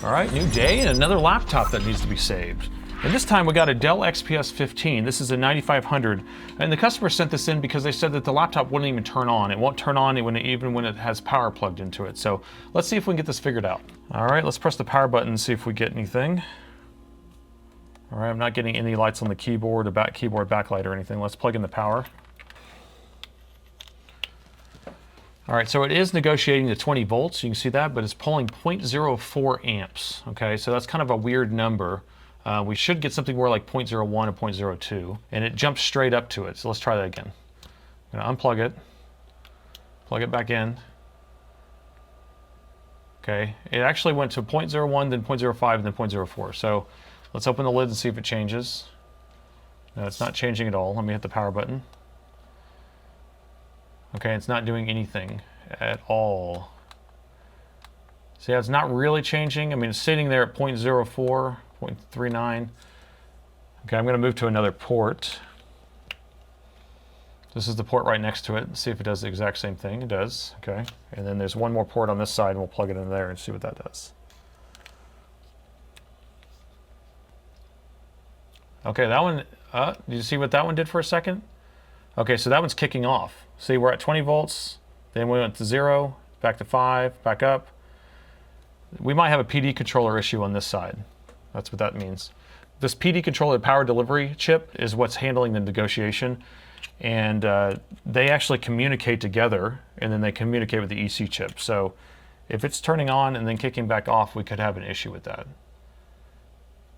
All right, new day and another laptop that needs to be saved. And this time we got a Dell XPS 15. This is a 9500, and the customer sent this in because they said that the laptop wouldn't even turn on. It won't turn on even when it has power plugged into it. So let's see if we can get this figured out. All right, let's press the power button and see if we get anything. All right, I'm not getting any lights on the keyboard, a keyboard backlight or anything. Let's plug in the power. All right, so it is negotiating to 20 volts, you can see that, but it's pulling 0.04 amps, okay? So that's kind of a weird number. We should get something more like 0.01 or 0.02, and it jumps straight up to it. So let's try that again. I'm gonna unplug it, plug it back in. Okay, it actually went to 0.01, then 0.05, and then 0.04. So let's open the lid and see if it changes. No, it's not changing at all. Let me hit the power button. Okay, it's not doing anything at all. See, it's not really changing. I mean, it's sitting there at 0.04, 0.39. Okay, I'm gonna move to another port. This is the port right next to it. Let's see if it does the exact same thing. It does, okay. And then there's one more port on this side, and we'll plug it in there and see what that does. Okay, that one, did you see what that one did for a second? Okay, so that one's kicking off. See, we're at 20 volts, then we went to 0, back to 5, back up. We might have a PD controller issue on this side. That's what that means. This PD controller, power delivery chip, is what's handling the negotiation. And they actually communicate together, and then they communicate with the EC chip. So if it's turning on and then kicking back off, we could have an issue with that.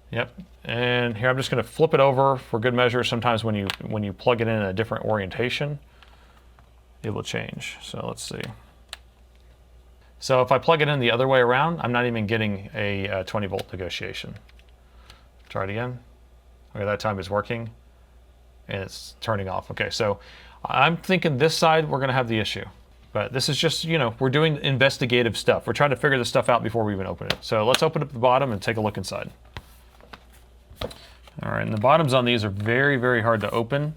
Yep, and here I'm just going to flip it over for good measure. Sometimes when you plug it in a different orientation, it will change. So let's see. So if I plug it in the other way around, I'm not even getting a 20 volt negotiation. Try it again. Okay, that time it's working, and it's turning off. Okay, so I'm thinking this side we're going to have the issue. But this is just, you know, we're doing investigative stuff. We're trying to figure this stuff out before we even open it. So let's open up the bottom and take a look inside. All right, and the bottoms on these are very, very hard to open.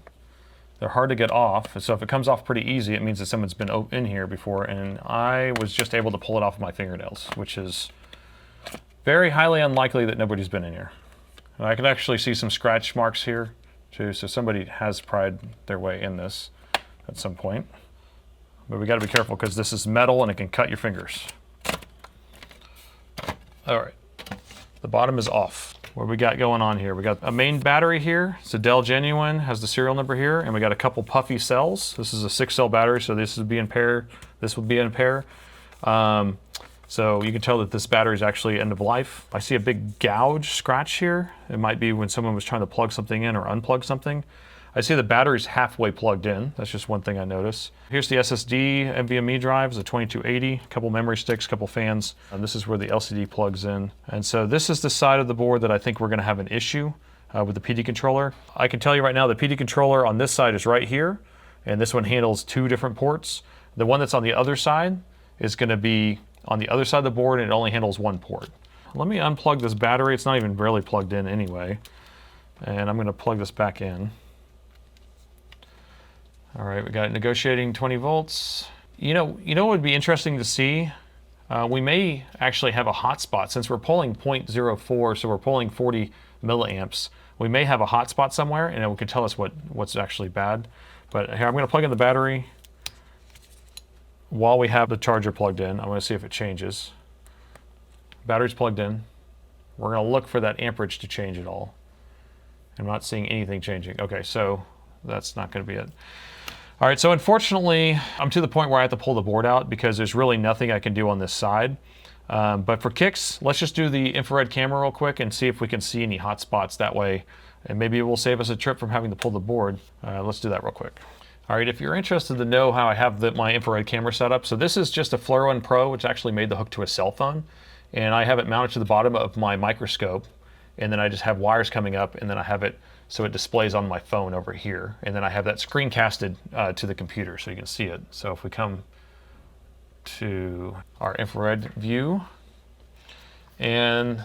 They're hard to get off. So if it comes off pretty easy, it means that someone's been in here before, and I was just able to pull it off with my fingernails, which is very highly unlikely that nobody's been in here. And I can actually see some scratch marks here too, so somebody has pried their way in this at some point. But we gotta be careful because this is metal and it can cut your fingers. All right, the bottom is off. What we got going on here? We got a main battery here. It's a Dell Genuine, has the serial number here, and we got a couple puffy cells. This is a 6-cell battery, so this would be in pair. This would be in pair. So you can tell that this battery is actually end of life. I see a big gouge scratch here. It might be when someone was trying to plug something in or unplug something. I see the battery's halfway plugged in. That's just one thing I noticed. Here's the SSD NVMe drive, it's a 2280, a couple memory sticks, a couple fans. And this is where the LCD plugs in. And so this is the side of the board that I think we're gonna have an issue with the PD controller. I can tell you right now the PD controller on this side is right here, and this one handles 2 different ports. The one that's on the other side is gonna be on the other side of the board, and it only handles 1 port. Let me unplug this battery. It's not even really plugged in anyway. And I'm gonna plug this back in. All right, we got it negotiating 20 volts. You know what would be interesting to see? We may actually have a hotspot since we're pulling 0.04, so we're pulling 40 milliamps. We may have a hotspot somewhere, and it could tell us what's actually bad. But here, I'm going to plug in the battery while we have the charger plugged in. I'm going to see if it changes. Battery's plugged in. We're going to look for that amperage to change at all. I'm not seeing anything changing. Okay, so that's not going to be it. All right, so unfortunately, I'm to the point where I have to pull the board out because there's really nothing I can do on this side. But for kicks, let's just do the infrared camera real quick and see if we can see any hot spots that way. And maybe it will save us a trip from having to pull the board. Let's do that real quick. All right, if you're interested to know how I have my infrared camera set up, so this is just a Fluorone Pro, which actually made the hook to a cell phone. And I have it mounted to the bottom of my microscope. And then I just have wires coming up, and then I have it so it displays on my phone over here. And then I have that screencasted to the computer so you can see it. So if we come to our infrared view, and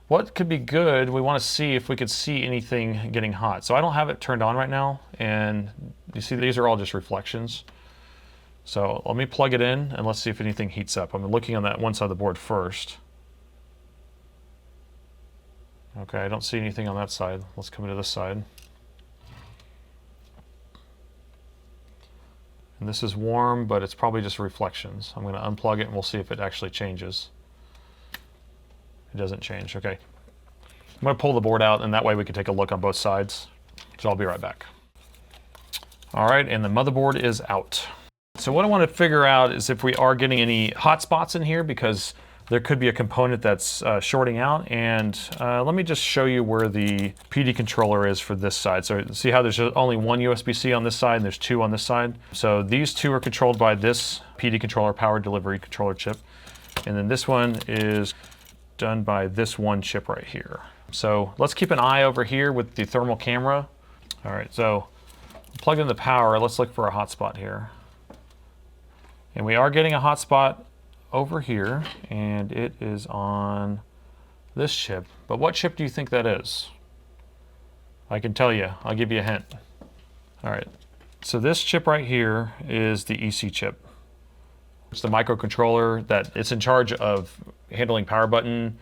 what could be good, we want to see if we could see anything getting hot. So I don't have it turned on right now, and you see these are all just reflections. So let me plug it in and let's see if anything heats up. I'm looking on that one side of the board first. Okay, I don't see anything on that side. Let's come to this side. And this is warm, but it's probably just reflections. I'm going to unplug it and we'll see if it actually changes. It doesn't change. Okay. I'm going to pull the board out, and that way we can take a look on both sides. So I'll be right back. All right, and the motherboard is out. So what I want to figure out is if we are getting any hot spots in here, because there could be a component that's shorting out. And let me just show you where the PD controller is for this side. So see how there's only one USB-C on this side and there's two on this side? So these two are controlled by this PD controller, power delivery controller chip. And then this one is done by this one chip right here. So let's keep an eye over here with the thermal camera. All right, so plugged in the power. Let's look for a hotspot here. And we are getting a hotspot over here, and it is on this chip. But what chip do you think that is? I can tell you. I'll give you a hint. All right, so this chip right here is the EC chip. It's the microcontroller that it's in charge of handling power button,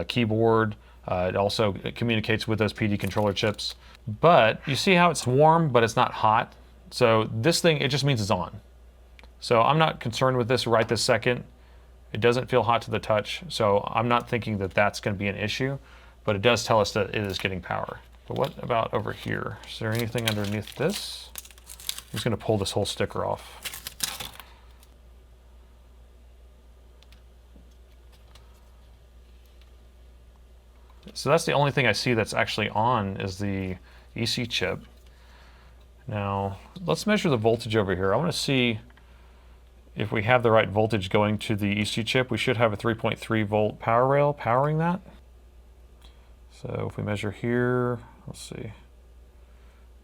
keyboard. It also communicates with those PD controller chips. But you see how it's warm, but it's not hot? So this thing, it just means it's on. So I'm not concerned with this right this second. It doesn't feel hot to the touch, so I'm not thinking that that's going to be an issue, but it does tell us that it is getting power. But what about over here? Is there anything underneath this? I'm just going to pull this whole sticker off. So that's the only thing I see that's actually on is the EC chip. Now, let's measure the voltage over here. I want to see if we have the right voltage going to the EC chip. We should have a 3.3 volt power rail powering that. So if we measure here, let's see,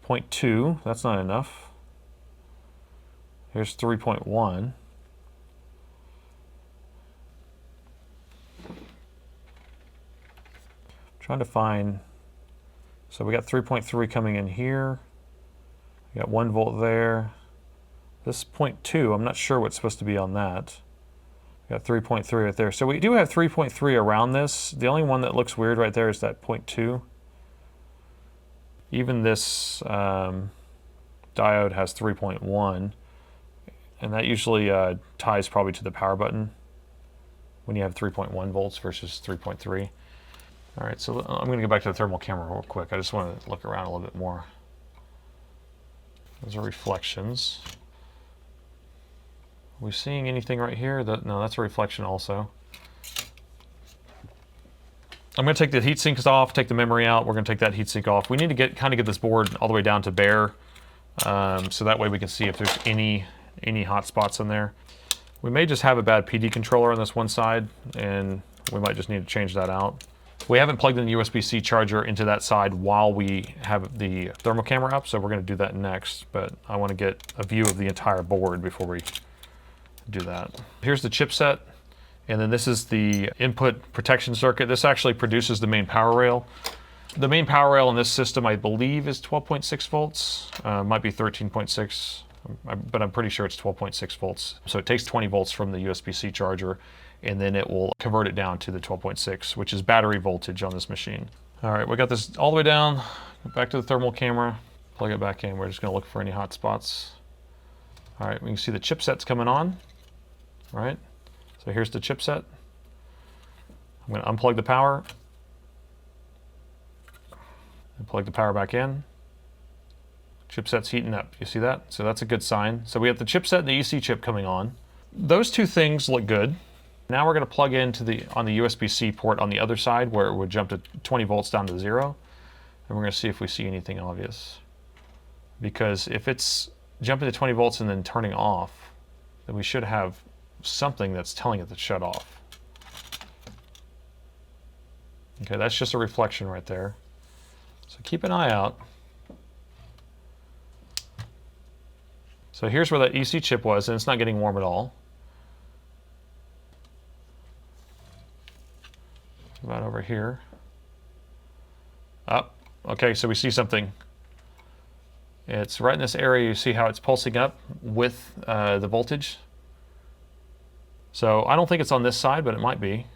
0.2, that's not enough. Here's 3.1. Trying to find, so we got 3.3 coming in here. We got 1 volt there. This 0.2, I'm not sure what's supposed to be on that. We got 3.3 right there. So we do have 3.3 around this. The only one that looks weird right there is that 0.2. Even this diode has 3.1, and that usually ties probably to the power button when you have 3.1 volts versus 3.3. All right, so I'm going to go back to the thermal camera real quick. I just want to look around a little bit more. Those are reflections. Are we seeing anything right here? No, that's a reflection also. I'm going to take the heat sinks off, take the memory out. We're going to take that heat sink off. We need to kind of get this board all the way down to bare, so that way we can see if there's any hot spots in there. We may just have a bad PD controller on this one side, and we might just need to change that out. We haven't plugged in the USB-C charger into that side while we have the thermal camera up, so we're going to do that next, but I want to get a view of the entire board before we do that. Here's the chipset, and then this is the input protection circuit. This actually produces the main power rail. The main power rail in this system, I believe, is 12.6 volts. Might be 13.6, but I'm pretty sure it's 12.6 volts. So it takes 20 volts from the USB-C charger, and then it will convert it down to the 12.6, which is battery voltage on this machine. All right, we got this all the way down. Back to the thermal camera, plug it back in. We're just going to look for any hot spots. All right, we can see the chipset's coming on. All right, so here's the chipset. I'm going to unplug the power and plug the power back in. Chipset's heating up. You see that? So that's a good sign. So we have the chipset and the EC chip coming on. Those two things look good. Now we're going to plug into on the USB-C port on the other side where it would jump to 20 volts down to 0. And we're going to see if we see anything obvious. Because if it's jumping to 20 volts and then turning off, then we should have something that's telling it to shut off. Okay, that's just a reflection right there. So keep an eye out. So here's where that EC chip was, and it's not getting warm at all. About over here. Up. Okay, so we see something. It's right in this area. You see how it's pulsing up with the voltage. So I don't think it's on this side, but it might be.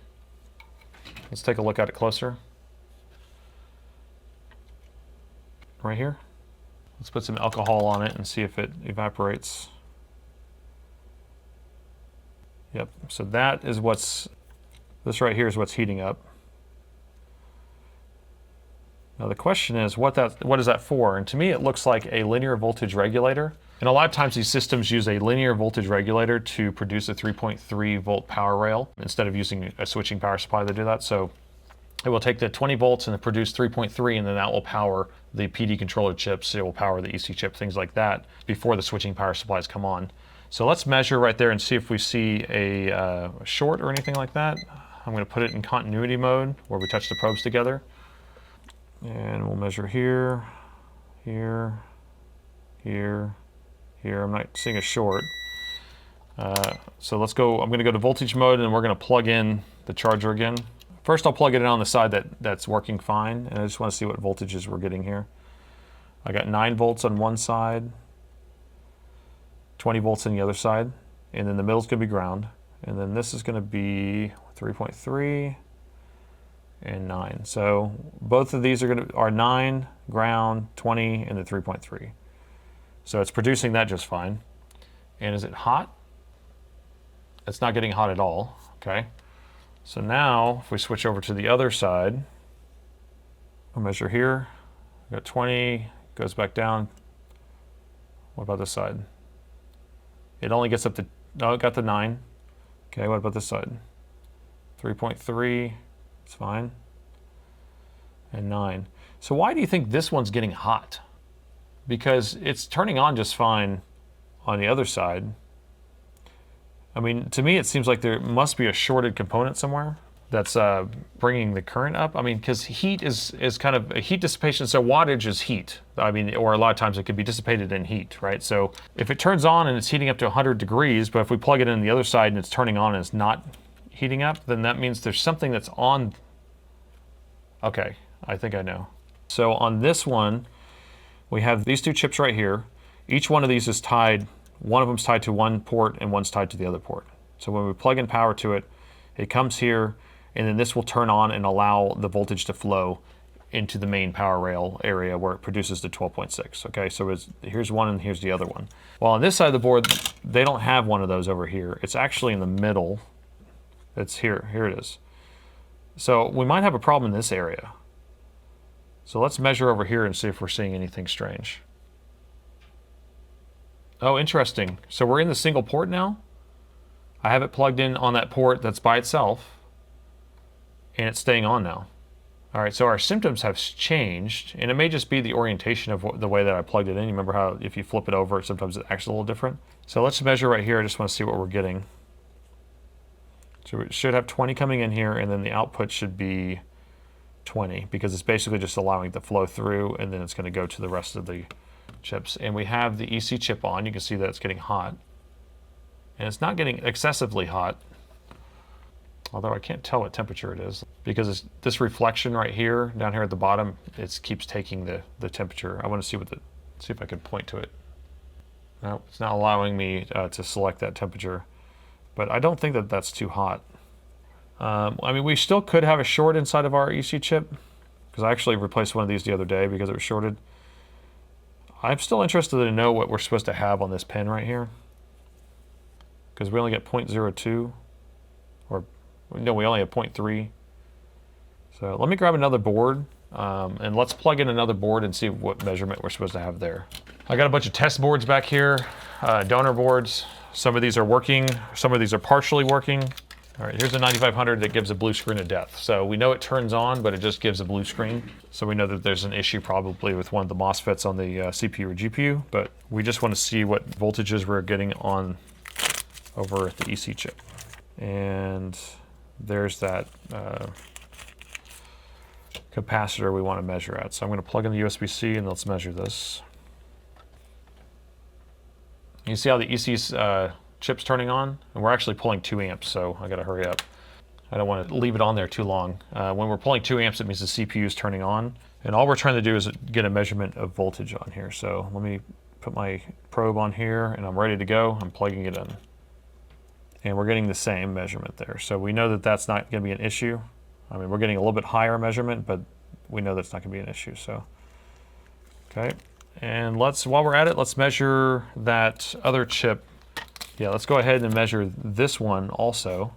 Let's take a look at it closer. right here. Let's put some alcohol on it and see if it evaporates. Yep, so that is this right here is what's heating up. Now the question is, what is that for? And to me, it looks like a linear voltage regulator. And a lot of times these systems use a linear voltage regulator to produce a 3.3 volt power rail instead of using a switching power supply to do that. So it will take the 20 volts and produce 3.3, and then that will power the PD controller chips. It will power the EC chip, things like that, before the switching power supplies come on. So let's measure right there and see if we see a short or anything like that. I'm going to put it in continuity mode where we touch the probes together. And we'll measure here, here, here, here. I'm not seeing a short. So let's go, I'm going to go to voltage mode, and we're going to plug in the charger again. First I'll plug it in on the side that's working fine, and I just want to see what voltages we're getting here. I got 9 volts on one side, 20 volts on the other side, and then the middle's going to be ground. And then this is going to be 3.3 and 9. So both of these are 9, ground, 20, and the 3.3. So it's producing that just fine. And is it hot? It's not getting hot at all. Okay. So now if we switch over to the other side, we'll measure here. We got 20, goes back down. What about this side? It only gets up to, no, it got to 9. Okay, what about this side? 3.3, it's fine. And 9. So why do you think this one's getting hot? Because it's turning on just fine on the other side. I mean, to me, it seems like there must be a shorted component somewhere that's bringing the current up. I mean, because heat is kind of a heat dissipation. So wattage is heat. I mean, or a lot of times it could be dissipated in heat, right? So if it turns on and it's heating up to 100 degrees, but if we plug it in the other side and it's turning on and it's not heating up, then that means there's something that's on. Okay, I think I know. So on this one, we have these two chips right here. Each one of these is tied. One of them's tied to one port and one's tied to the other port. So when we plug in power to it, it comes here, and then this will turn on and allow the voltage to flow into the main power rail area where it produces the 12.6. Okay, so here's one and here's the other one. Well, on this side of the board, they don't have one of those over here. It's actually in the middle. It's here. Here it is. So we might have a problem in this area. So let's measure over here and see if we're seeing anything strange. Oh, interesting. So we're in the single port now. I have it plugged in on that port that's by itself, and it's staying on now. All right, so our symptoms have changed, and it may just be the orientation of the way that I plugged it in. You remember how if you flip it over, sometimes it acts a little different? So let's measure right here. I just want to see what we're getting. So it should have 20 coming in here, and then the output should be 20, because it's basically just allowing it to flow through, and then it's going to go to the rest of the chips. And we have the EC chip on. You can see that it's getting hot. And it's not getting excessively hot, although I can't tell what temperature it is, because this reflection right here, down here at the bottom, it keeps taking the temperature. I want to see see if I can point to it. No, it's not allowing me to select that temperature, but I don't think that that's too hot. I mean, we still could have a short inside of our EC chip, because I actually replaced one of these the other day because it was shorted. I'm still interested to know what we're supposed to have on this pin right here, because we only get 0.02, or no, we only have 0.3. So let me grab another board, and let's plug in another board and see what measurement we're supposed to have there. I got a bunch of test boards back here, donor boards. Some of these are working, some of these are partially working. All right, here's a 9500 that gives a blue screen of death. So we know it turns on, but it just gives a blue screen. So we know that there's an issue probably with one of the MOSFETs on the CPU or GPU, but we just want to see what voltages we're getting on over at the EC chip. And there's that capacitor we want to measure at. So I'm going to plug in the USB-C and let's measure this. You see how the EC's chip's turning on? And we're actually pulling 2 amps, so I got to hurry up. I don't want to leave it on there too long. When we're pulling 2 amps, it means the CPU is turning on. And all we're trying to do is get a measurement of voltage on here. So let me put my probe on here, and I'm ready to go. I'm plugging it in. And we're getting the same measurement there. So we know that that's not going to be an issue. I mean, we're getting a little bit higher measurement, but we know that's not going to be an issue. So Okay, and while we're at it, let's measure that other chip. Yeah, let's go ahead and measure this one also,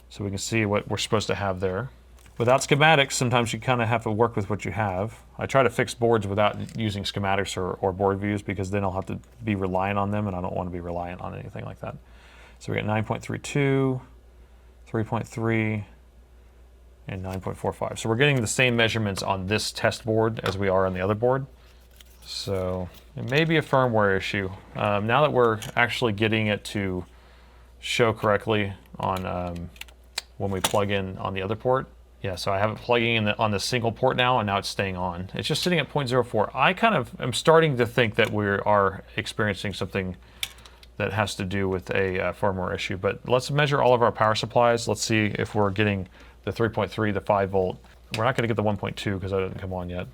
so we can see what we're supposed to have there. Without schematics, sometimes you kind of have to work with what you have. I try to fix boards without using schematics or board views, because then I'll have to be reliant on them, and I don't want to be reliant on anything like that. So we got 9.32, 3.3, and 9.45. So we're getting the same measurements on this test board as we are on the other board. So it may be a firmware issue. Now that we're actually getting it to show correctly on when we plug in on the other port. Yeah, so I have it plugging in on the single port now, and now it's staying on. It's just sitting at 0.04. I kind of am starting to think that we are experiencing something that has to do with a firmware issue. But let's measure all of our power supplies. Let's see if we're getting the 3.3, the 5 volt. We're not going to get the 1.2 because that didn't come on yet.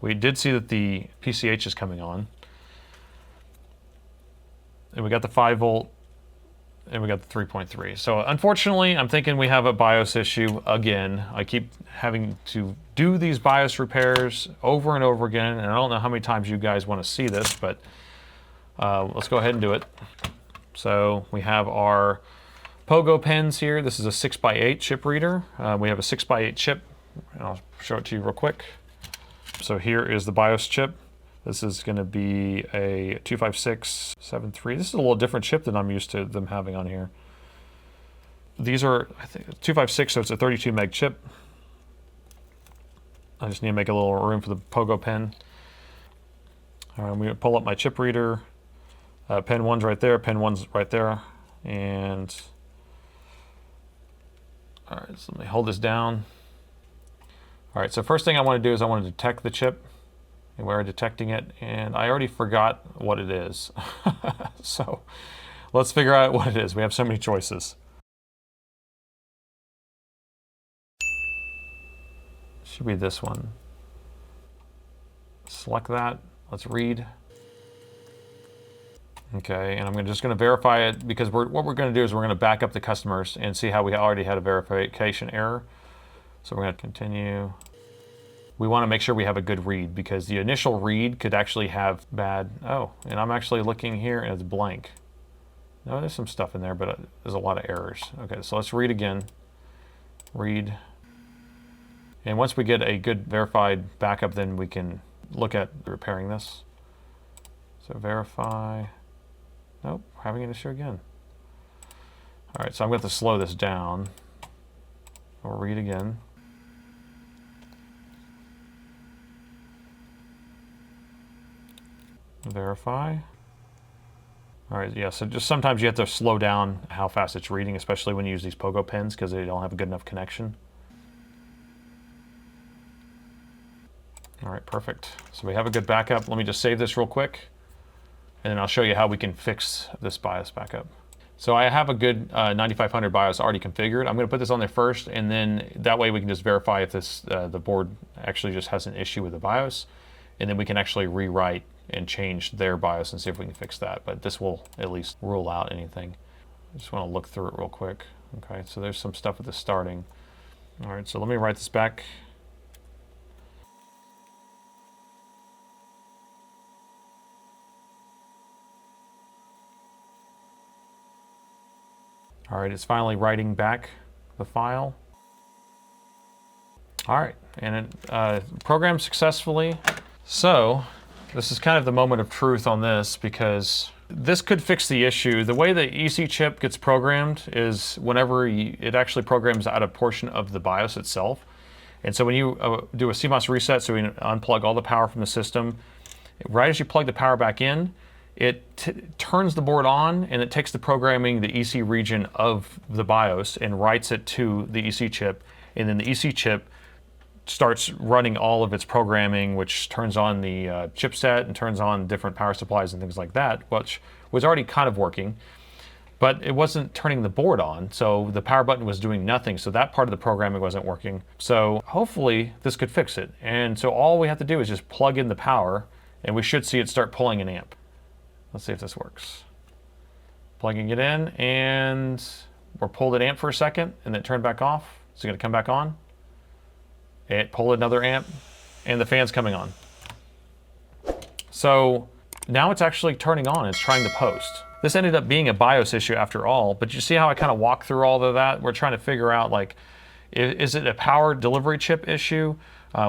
We did see that the PCH is coming on. And we got the 5 volt, and we got the 3.3. So unfortunately, I'm thinking we have a BIOS issue again. I keep having to do these BIOS repairs over and over again, and I don't know how many times you guys want to see this, but let's go ahead and do it. So we have our Pogo pens here. This is a 6x8 chip reader. We have a 6x8 chip, and I'll show it to you real quick. So here is the BIOS chip. This is going to be a 25673. This is a little different chip than I'm used to them having on here. These are, I think, 256, so it's a 32 meg chip. I just need to make a little room for the Pogo pen. All right, I'm going to pull up my chip reader. Pen 1's right there, pen 1's right there. And all right, so let me hold this down. All right, so first thing I want to do is I want to detect the chip. And we're detecting it, and I already forgot what it is. So let's figure out what it is. We have so many choices. Should be this one. Select that. Let's read. Okay, and I'm just going to verify it, because what we're going to do is we're going to back up the customers and see how we already had a verification error. So we're going to continue. We want to make sure we have a good read, because the initial read could actually have bad. Oh, and I'm actually looking here and it's blank. No, there's some stuff in there, but there's a lot of errors. Okay, so let's read again. Read. And once we get a good verified backup, then we can look at repairing this. So verify. Nope, having an issue again. All right, so I'm going to have to slow this down. Or read again. Verify. All right, yeah, so just sometimes you have to slow down how fast it's reading, especially when you use these Pogo pens, because they don't have a good enough connection. All right, perfect. So we have a good backup. Let me just save this real quick, and then I'll show you how we can fix this BIOS backup. So I have a good 9500 BIOS already configured. I'm going to put this on there first, and then that way we can just verify if this the board actually just has an issue with the BIOS, and then we can actually rewrite and change their BIOS and see if we can fix that. But this will at least rule out anything. I just want to look through it real quick. Okay, so there's some stuff with the starting. All right, so let me write this back. All right, it's finally writing back the file. All right, and it programmed successfully. So this is kind of the moment of truth on this, because this could fix the issue. The way the EC chip gets programmed is whenever it actually programs out a portion of the BIOS itself. And so when you do a CMOS reset, so we unplug all the power from the system, right as you plug the power back in, it turns the board on, and it takes the programming, the EC region of the BIOS, and writes it to the EC chip. And then the EC chip starts running all of its programming, which turns on the chipset and turns on different power supplies and things like that, which was already kind of working, but it wasn't turning the board on. So the power button was doing nothing. So that part of the programming wasn't working. So hopefully this could fix it. And so all we have to do is just plug in the power, and we should see it start pulling an amp. Let's see if this works. Plugging it in, and we're pulled an amp for a second, and then turned back off. It's going to come back on. It pulled another amp, and the fan's coming on. So now it's actually turning on, it's trying to post. This ended up being a BIOS issue after all, but you see how I kind of walk through all of that? We're trying to figure out, like, is it a power delivery chip issue?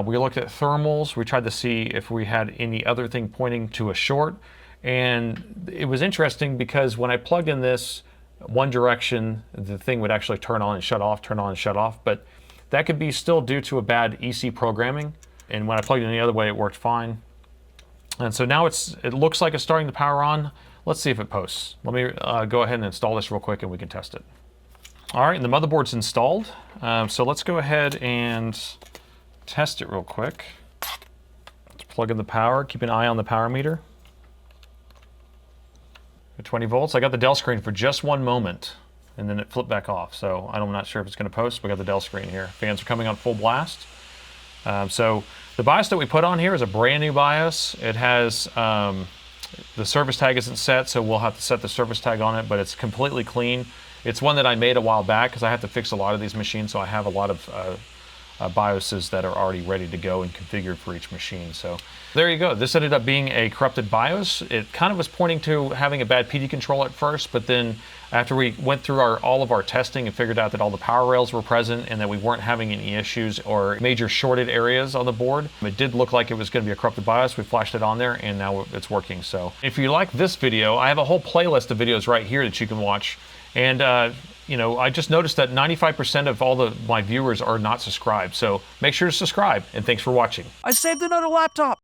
We looked at thermals. We tried to see if we had any other thing pointing to a short. And it was interesting because when I plugged in this one direction, the thing would actually turn on and shut off, turn on and shut off. But that could be still due to a bad EC programming. And when I plugged it in the other way, it worked fine. And so now it looks like it's starting to power on. Let's see if it posts. Let me go ahead and install this real quick and we can test it. All right, and the motherboard's installed. So let's go ahead and test it real quick. Let's plug in the power, keep an eye on the power meter. At 20 volts. I got the Dell screen for just one moment and then it flipped back off. So I'm not sure if it's gonna post. We got the Dell screen here. Fans are coming on full blast. So the BIOS that we put on here is a brand new BIOS. It has, the service tag isn't set, so we'll have to set the service tag on it, but it's completely clean. It's one that I made a while back because I have to fix a lot of these machines, so I have a lot of BIOSes that are already ready to go and configured for each machine. So there you go. This ended up being a corrupted BIOS. It kind of was pointing to having a bad PD control at first, but then after we went through all of our testing and figured out that all the power rails were present and that we weren't having any issues or major shorted areas on the board, it did look like it was going to be a corrupted BIOS. We flashed it on there and now it's working. So if you like this video, I have a whole playlist of videos right here that you can watch. And you know, I just noticed that 95% of all my viewers are not subscribed. So make sure to subscribe and thanks for watching. I saved another laptop.